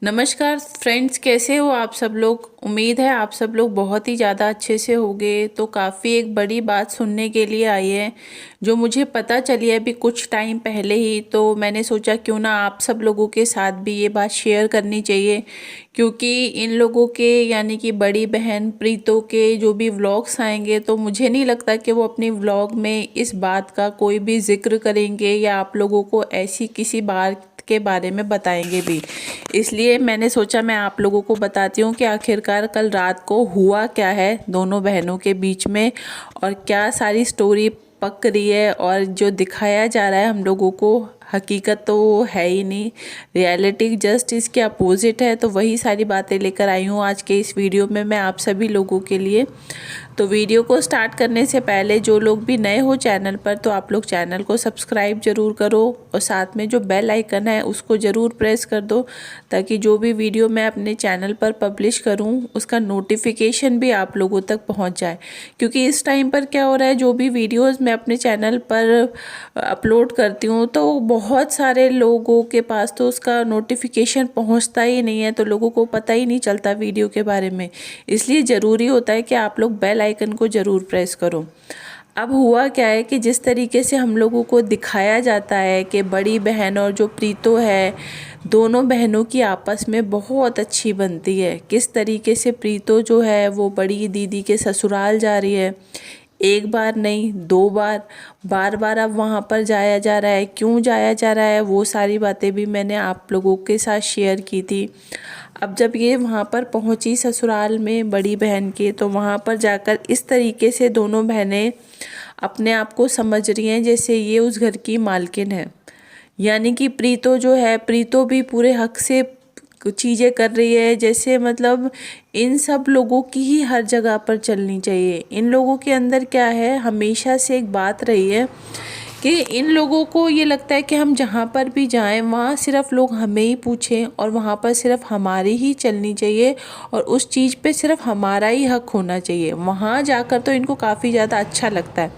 नमस्कार फ्रेंड्स, कैसे हो आप सब लोग। उम्मीद है आप सब लोग बहुत ही ज़्यादा अच्छे से होंगे। तो काफ़ी एक बड़ी बात सुनने के लिए आई है जो मुझे पता चली है अभी कुछ टाइम पहले ही। तो मैंने सोचा क्यों ना आप सब लोगों के साथ भी ये बात शेयर करनी चाहिए, क्योंकि इन लोगों के यानी कि बड़ी बहन प्रीतो के जो भी व्लॉग्स आएंगे तो मुझे नहीं लगता कि वो अपनी व्लॉग में इस बात का कोई भी जिक्र करेंगे या आप लोगों को ऐसी किसी बात के बारे में बताएंगे भी। इसलिए मैंने सोचा मैं आप लोगों को बताती हूँ कि आखिरकार कल रात को हुआ क्या है दोनों बहनों के बीच में, और क्या सारी स्टोरी पक रही है। और जो दिखाया जा रहा है हम लोगों को, हकीकत तो वो है ही नहीं, रियलिटी जस्ट इसके अपोजिट है। तो वही सारी बातें लेकर आई हूँ आज के इस वीडियो में मैं आप सभी लोगों के लिए। तो वीडियो को स्टार्ट करने से पहले जो लोग भी नए हो चैनल पर, तो आप लोग चैनल को सब्सक्राइब जरूर करो और साथ में जो बेल आइकन है उसको ज़रूर प्रेस कर दो, ताकि जो भी वीडियो मैं अपने चैनल पर पब्लिश करूं उसका नोटिफिकेशन भी आप लोगों तक पहुंच जाए। क्योंकि इस टाइम पर क्या हो रहा है, जो भी वीडियोस मैं अपने चैनल पर अपलोड करती हूँ तो बहुत सारे लोगों के पास तो उसका नोटिफिकेशन पहुंचता ही नहीं है, तो लोगों को पता ही नहीं चलता वीडियो के बारे में। इसलिए ज़रूरी होता है कि आप लोग बेल आइकन को ज़रूर प्रेस करो। अब हुआ क्या है कि जिस तरीके से हम लोगों को दिखाया जाता है कि बड़ी बहन और जो प्रीतो है, दोनों बहनों की आपस में बहुत अच्छी बनती है। किस तरीके से प्रीतो जो है वो बड़ी दीदी के ससुराल जा रही है, एक बार नहीं दो बार, बार बार अब वहाँ पर जाया जा रहा है। क्यों जाया जा रहा है वो सारी बातें भी मैंने आप लोगों के साथ शेयर की थी। अब जब ये वहाँ पर पहुँची ससुराल में बड़ी बहन के, तो वहाँ पर जाकर इस तरीके से दोनों बहनें अपने आप को समझ रही हैं जैसे ये उस घर की मालकिन है। यानी कि प्रीतो जो है, प्रीतो भी पूरे हक से चीज़ें कर रही है, जैसे मतलब इन सब लोगों की ही हर जगह पर चलनी चाहिए। इन लोगों के अंदर क्या है, हमेशा से एक बात रही है कि इन लोगों को ये लगता है कि हम जहाँ पर भी जाएं वहाँ सिर्फ लोग हमें ही पूछें और वहाँ पर सिर्फ हमारी ही चलनी चाहिए और उस चीज़ पे सिर्फ हमारा ही हक होना चाहिए। वहाँ जाकर तो इनको काफ़ी ज़्यादा अच्छा लगता है,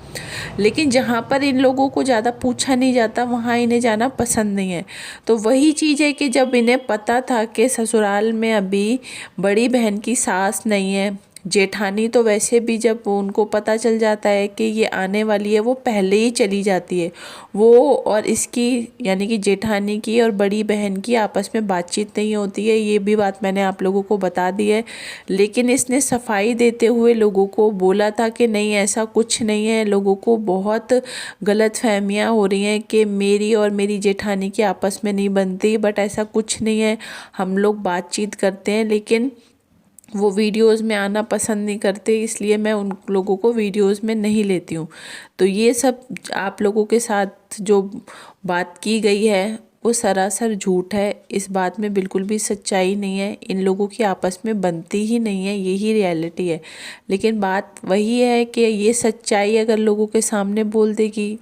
लेकिन जहाँ पर इन लोगों को ज़्यादा पूछा नहीं जाता वहाँ इन्हें जाना पसंद नहीं है। तो वही चीज़ है कि जब इन्हें पता था कि ससुराल में अभी बड़ी बहन की सास नहीं है, जेठानी तो वैसे भी जब उनको पता चल जाता है कि ये आने वाली है वो पहले ही चली जाती है। वो और इसकी यानी कि जेठानी की और बड़ी बहन की आपस में बातचीत नहीं होती है, ये भी बात मैंने आप लोगों को बता दी है। लेकिन इसने सफाई देते हुए लोगों को बोला था कि नहीं ऐसा कुछ नहीं है। लोगों को बहुत गलत फहमियाँ हो रही हैं कि मेरी और मेरी जेठानी की आपस में नहीं बनती, बट ऐसा कुछ नहीं है। हम लोग बातचीत करते हैं, लेकिन वो वीडियोस में आना पसंद नहीं करते, इसलिए मैं उन लोगों को वीडियोस में नहीं लेती हूँ। तो ये सब आप लोगों के साथ जो बात की गई है वो सरासर झूठ है। इस बात में बिल्कुल भी सच्चाई नहीं है। इन लोगों की आपस में बनती ही नहीं है, यही रियलिटी है। लेकिन बात वही है कि ये सच्चाई अगर लोगों के सामने बोल देगी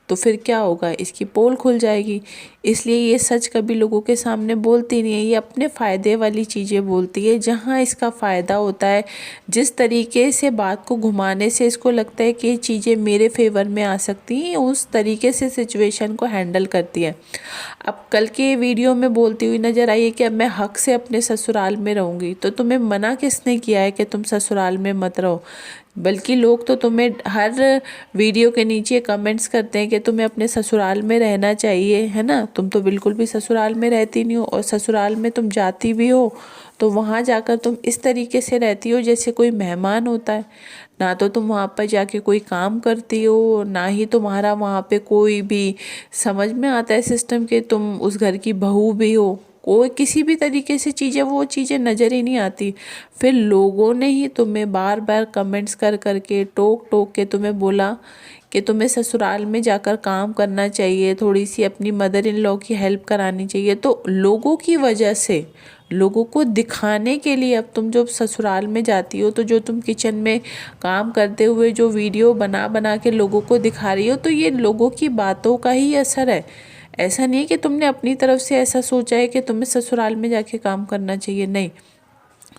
तो फिर क्या होगा, इसकी पोल खुल जाएगी। इसलिए ये सच कभी लोगों के सामने बोलती नहीं है, ये अपने फ़ायदे वाली चीज़ें बोलती है जहाँ इसका फ़ायदा होता है। जिस तरीके से बात को घुमाने से इसको लगता है कि ये चीज़ें मेरे फेवर में आ सकती हैं, उस तरीके से सिचुएशन को हैंडल करती है। अब कल के वीडियो में बोलती हुई नज़र आई है कि अब मैं हक से अपने ससुराल में रहूँगी। तो तुम्हें मना किसने किया है कि तुम ससुराल में मत रहो? बल्कि लोग तो तुम्हें हर वीडियो के नीचे कमेंट्स करते हैं कि तुम्हें अपने ससुराल में रहना चाहिए, है ना। तुम तो बिल्कुल भी ससुराल में रहती नहीं हो, और ससुराल में तुम जाती भी हो तो वहाँ जाकर तुम इस तरीके से रहती हो जैसे कोई मेहमान होता है। ना तो तुम वहाँ पर जाके कोई काम करती हो, ना ही तुम्हारा वहाँ पे कोई भी समझ में आता है सिस्टम कि तुम उस घर की बहू भी हो। कोई किसी भी तरीके से चीज़ें, वो चीज़ें नज़र ही नहीं आती। फिर लोगों ने ही तुम्हें बार बार कमेंट्स कर करके टोक टोक के तुम्हें बोला कि तुम्हें ससुराल में जाकर काम करना चाहिए, थोड़ी सी अपनी मदर इन लॉ की हेल्प करानी चाहिए। तो लोगों की वजह से, लोगों को दिखाने के लिए अब तुम जो ससुराल में जाती हो, तो जो तुम किचन में काम करते हुए जो वीडियो बना बना के लोगों को दिखा रही हो, तो ये लोगों की बातों का ही असर है। ऐसा नहीं है कि तुमने अपनी तरफ से ऐसा सोचा है कि तुम्हें ससुराल में जाके काम करना चाहिए, नहीं।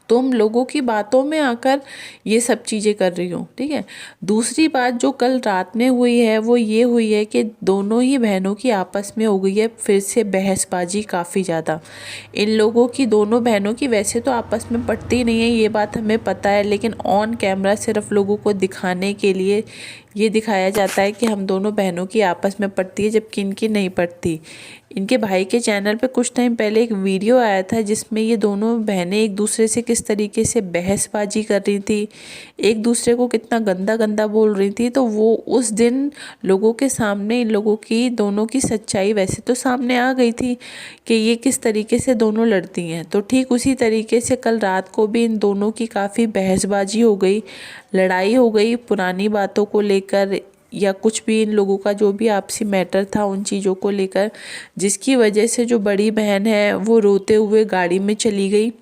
तुम लोगों की बातों में आकर ये सब चीज़ें कर रही हो, ठीक है। दूसरी बात जो कल रात में हुई है वो ये हुई है कि दोनों ही बहनों की आपस में हो गई है फिर से बहसबाजी काफ़ी ज़्यादा। इन लोगों की, दोनों बहनों की वैसे तो आपस में पटती नहीं है, ये बात हमें पता है, लेकिन ऑन कैमरा सिर्फ लोगों को दिखाने के लिए ये दिखाया जाता है कि हम दोनों बहनों की आपस में पटती है, जबकि इनकी नहीं पटती। इनके भाई के चैनल पे कुछ टाइम पहले एक वीडियो आया था जिसमें ये दोनों बहनें एक दूसरे से किस तरीके से बहसबाजी कर रही थी, एक दूसरे को कितना गंदा गंदा बोल रही थी। तो वो उस दिन लोगों के सामने इन लोगों की दोनों की सच्चाई वैसे तो सामने आ गई थी कि ये किस तरीके से दोनों लड़ती हैं। तो ठीक उसी तरीके से कल रात को भी इन दोनों की काफ़ी बहसबाजी हो गई, लड़ाई हो गई पुरानी बातों को लेकर, या कुछ भी इन लोगों का जो भी आपसी मैटर था उन चीज़ों को लेकर, जिसकी वजह से जो बड़ी बहन है वो रोते हुए गाड़ी में चली गई।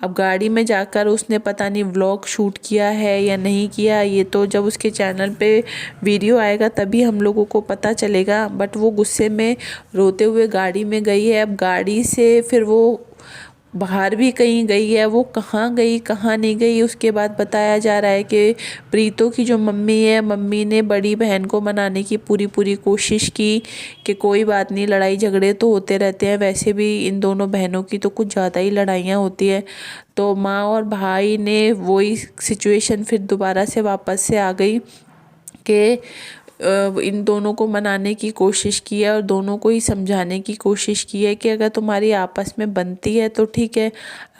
अब गाड़ी में जाकर उसने पता नहीं व्लॉग शूट किया है या नहीं किया, ये तो जब उसके चैनल पे वीडियो आएगा तभी हम लोगों को पता चलेगा। बट वो गुस्से में रोते हुए गाड़ी में गई है। अब गाड़ी से फिर वो बाहर भी कहीं गई है, वो कहाँ गई कहाँ नहीं गई उसके बाद बताया जा रहा है कि प्रीतो की जो मम्मी है, मम्मी ने बड़ी बहन को मनाने की पूरी कोशिश की कि कोई बात नहीं, लड़ाई झगड़े तो होते रहते हैं, वैसे भी इन दोनों बहनों की तो कुछ ज़्यादा ही लड़ाइयाँ होती है। तो माँ और भाई ने वही सिचुएशन फिर दोबारा से वापस से आ गई कि इन दोनों को मनाने की कोशिश की है और दोनों को ही समझाने की कोशिश की है कि अगर तुम्हारी आपस में बनती है तो ठीक है,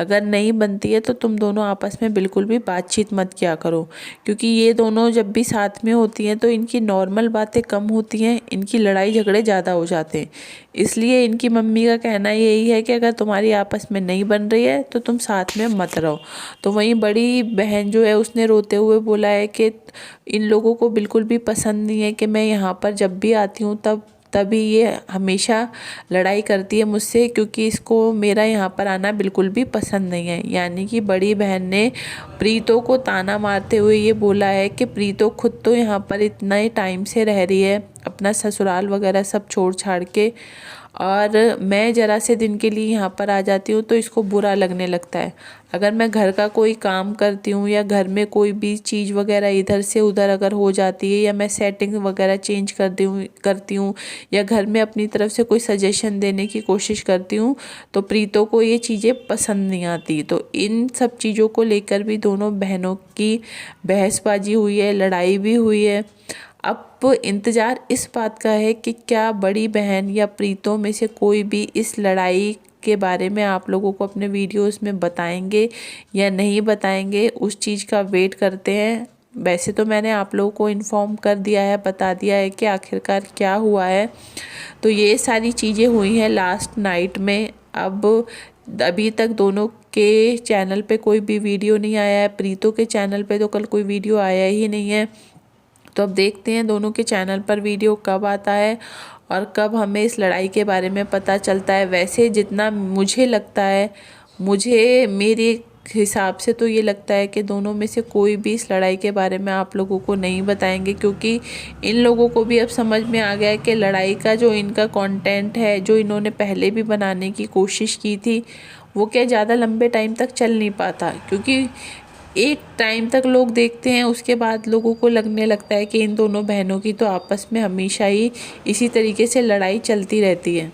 अगर नहीं बनती है तो तुम दोनों आपस में बिल्कुल भी बातचीत मत किया करो, क्योंकि ये दोनों जब भी साथ में होती हैं तो इनकी नॉर्मल बातें कम होती हैं, इनकी लड़ाई झगड़े ज़्यादा हो जाते हैं। इसलिए इनकी मम्मी का कहना यही है कि अगर तुम्हारी आपस में नहीं बन रही है तो तुम साथ में मत रहो। तो वहीं बड़ी बहन जो है उसने रोते हुए बोला है कि इन लोगों को बिल्कुल भी पसंद नहीं है कि मैं यहाँ पर जब भी आती हूँ तभी ये हमेशा लड़ाई करती है मुझसे, क्योंकि इसको मेरा यहाँ पर आना बिल्कुल भी पसंद नहीं है। यानी कि बड़ी बहन ने प्रीतो को ताना मारते हुए ये बोला है कि प्रीतो खुद तो यहाँ पर इतना ही टाइम से रह रही है, अपना ससुराल वगैरह सब छोड़ छाड़ के, और मैं ज़रा से दिन के लिए यहाँ पर आ जाती हूँ तो इसको बुरा लगने लगता है। अगर मैं घर का कोई काम करती हूँ या घर में कोई भी चीज़ वगैरह इधर से उधर अगर हो जाती है, या मैं सेटिंग वगैरह चेंज करती हूँ या घर में अपनी तरफ से कोई सजेशन देने की कोशिश करती हूँ, तो प्रीतो को ये चीज़ें पसंद नहीं आती। तो इन सब चीज़ों को लेकर भी दोनों बहनों की बहसबाजी हुई है, लड़ाई भी हुई है। अब इंतज़ार इस बात का है कि क्या बड़ी बहन या प्रीतो में से कोई भी इस लड़ाई के बारे में आप लोगों को अपने वीडियोस में बताएंगे या नहीं बताएंगे, उस चीज़ का वेट करते हैं। वैसे तो मैंने आप लोगों को इन्फॉर्म कर दिया है, बता दिया है कि आखिरकार क्या हुआ है। तो ये सारी चीज़ें हुई हैं लास्ट नाइट में। अब अभी तक दोनों के चैनल पे कोई भी वीडियो नहीं आया है, प्रीतो के चैनल पे तो कल कोई वीडियो आया ही नहीं है। तो अब देखते हैं दोनों के चैनल पर वीडियो कब आता है और कब हमें इस लड़ाई के बारे में पता चलता है। वैसे जितना मुझे लगता है, मेरे हिसाब से तो ये लगता है कि दोनों में से कोई भी इस लड़ाई के बारे में आप लोगों को नहीं बताएंगे, क्योंकि इन लोगों को भी अब समझ में आ गया है कि लड़ाई का जो इनका कंटेंट है, जो इन्होंने पहले भी बनाने की कोशिश की थी, वो क्या ज़्यादा लंबे टाइम तक चल नहीं पाता। क्योंकि एक टाइम तक लोग देखते हैं, उसके बाद लोगों को लगने लगता है कि इन दोनों बहनों की तो आपस में हमेशा ही इसी तरीके से लड़ाई चलती रहती है।